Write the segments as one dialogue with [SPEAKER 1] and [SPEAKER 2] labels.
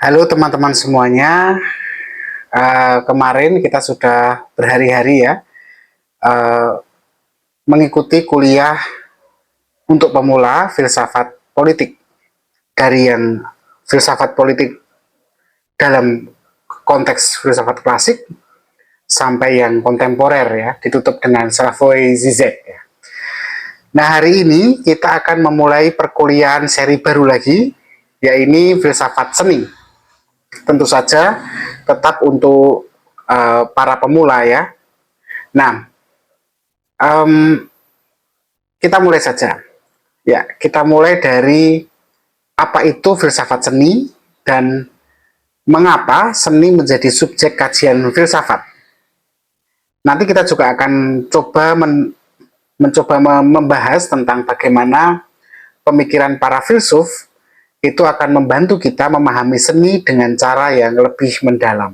[SPEAKER 1] Halo teman-teman semuanya. Kemarin kita sudah berhari-hari ya eh, mengikuti kuliah untuk pemula filsafat politik, dari yang filsafat politik dalam konteks filsafat klasik sampai yang kontemporer ya, ditutup dengan Slavoj Zizek ya. Nah, hari ini kita akan memulai perkuliahan seri baru lagi, yaitu filsafat seni. Tentu saja tetap untuk para pemula ya. Nah, kita mulai saja. Ya, kita mulai dari apa itu filsafat seni dan mengapa seni menjadi subjek kajian filsafat. Nanti kita juga akan mencoba membahas tentang bagaimana pemikiran para filsuf itu akan membantu kita memahami seni dengan cara yang lebih mendalam.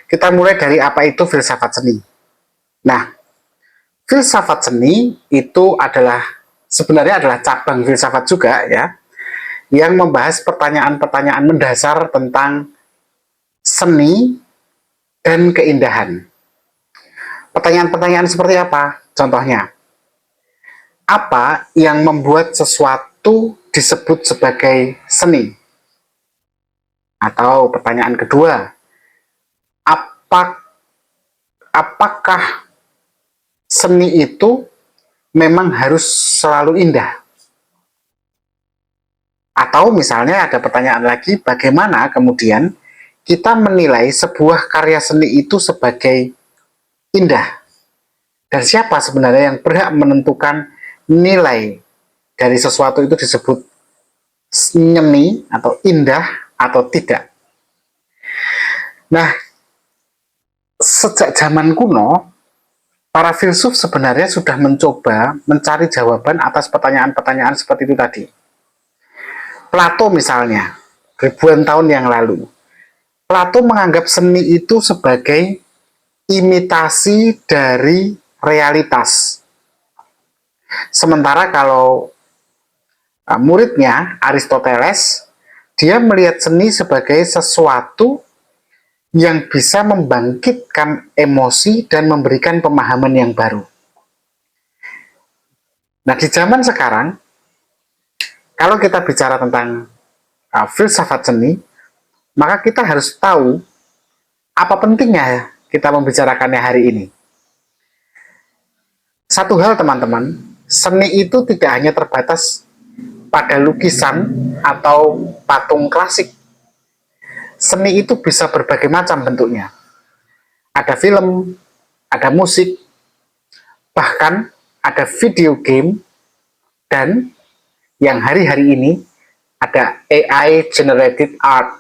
[SPEAKER 1] Kita mulai dari apa itu filsafat seni. Nah, filsafat seni itu sebenarnya adalah cabang filsafat juga ya, yang membahas pertanyaan-pertanyaan mendasar tentang seni dan keindahan. Pertanyaan-pertanyaan seperti apa? Contohnya, apa yang membuat sesuatu disebut sebagai seni? Atau pertanyaan kedua, apakah seni itu memang harus selalu indah? Atau misalnya ada pertanyaan lagi, bagaimana kemudian kita menilai sebuah karya seni itu sebagai indah? Dan siapa sebenarnya yang berhak menentukan nilai dari sesuatu itu disebut seni atau indah atau tidak? Nah, sejak zaman kuno, para filsuf sebenarnya sudah mencoba mencari jawaban atas pertanyaan-pertanyaan seperti itu tadi. Plato misalnya, ribuan tahun yang lalu, Plato menganggap seni itu sebagai imitasi dari realitas. Sementara kalau muridnya Aristoteles, dia melihat seni sebagai sesuatu yang bisa membangkitkan emosi dan memberikan pemahaman yang baru. Nah, di zaman sekarang, kalau kita bicara tentang filsafat seni, maka kita harus tahu apa pentingnya kita membicarakannya hari ini. Satu hal teman-teman, seni itu tidak hanya terbatas pada lukisan atau patung klasik. Seni itu bisa berbagai macam bentuknya. Ada film, ada musik, bahkan ada video game, dan yang hari-hari ini ada AI generated art,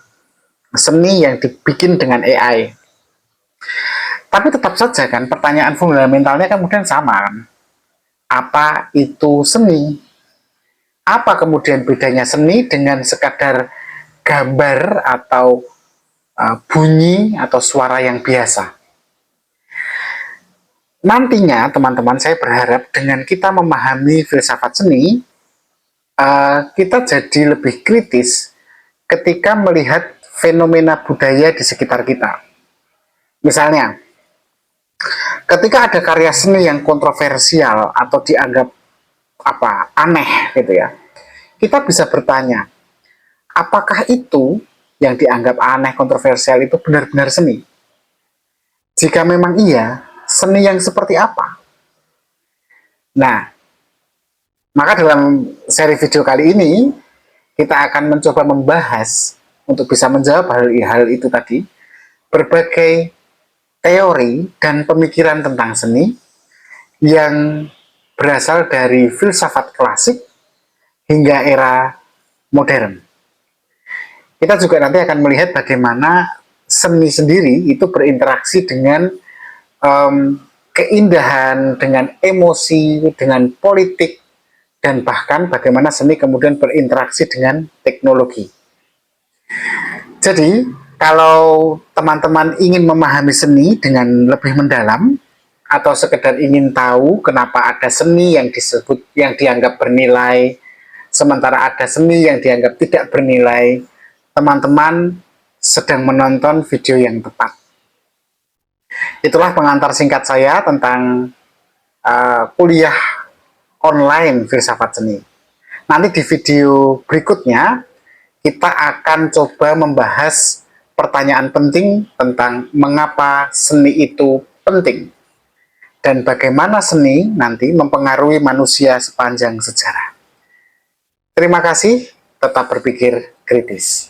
[SPEAKER 1] seni yang dibikin dengan AI. Tapi tetap saja kan pertanyaan fundamentalnya kemudian sama kan. Apa itu seni? Apa kemudian bedanya seni dengan sekadar gambar atau bunyi atau suara yang biasa? Nantinya teman-teman, saya berharap dengan kita memahami filsafat seni, kita jadi lebih kritis ketika melihat fenomena budaya di sekitar kita. Misalnya, ketika ada karya seni yang kontroversial atau dianggap aneh gitu ya, kita bisa bertanya, apakah itu yang dianggap aneh kontroversial itu benar-benar seni? Jika memang iya, seni yang seperti apa? Nah, maka dalam seri video kali ini kita akan mencoba membahas untuk bisa menjawab hal itu tadi, berbagai teori dan pemikiran tentang seni yang berasal dari filsafat klasik hingga era modern. Kita juga nanti akan melihat bagaimana seni sendiri itu berinteraksi dengan keindahan, dengan emosi, dengan politik, dan bahkan bagaimana seni kemudian berinteraksi dengan teknologi. Jadi, kalau teman-teman ingin memahami seni dengan lebih mendalam, atau sekedar ingin tahu kenapa ada seni yang dianggap bernilai, sementara ada seni yang dianggap tidak bernilai, teman-teman sedang menonton video yang tepat. Itulah pengantar singkat saya tentang kuliah online filsafat seni. Nanti di video berikutnya kita akan coba membahas pertanyaan penting tentang mengapa seni itu penting dan bagaimana seni nanti mempengaruhi manusia sepanjang sejarah. Terima kasih, tetap berpikir kritis.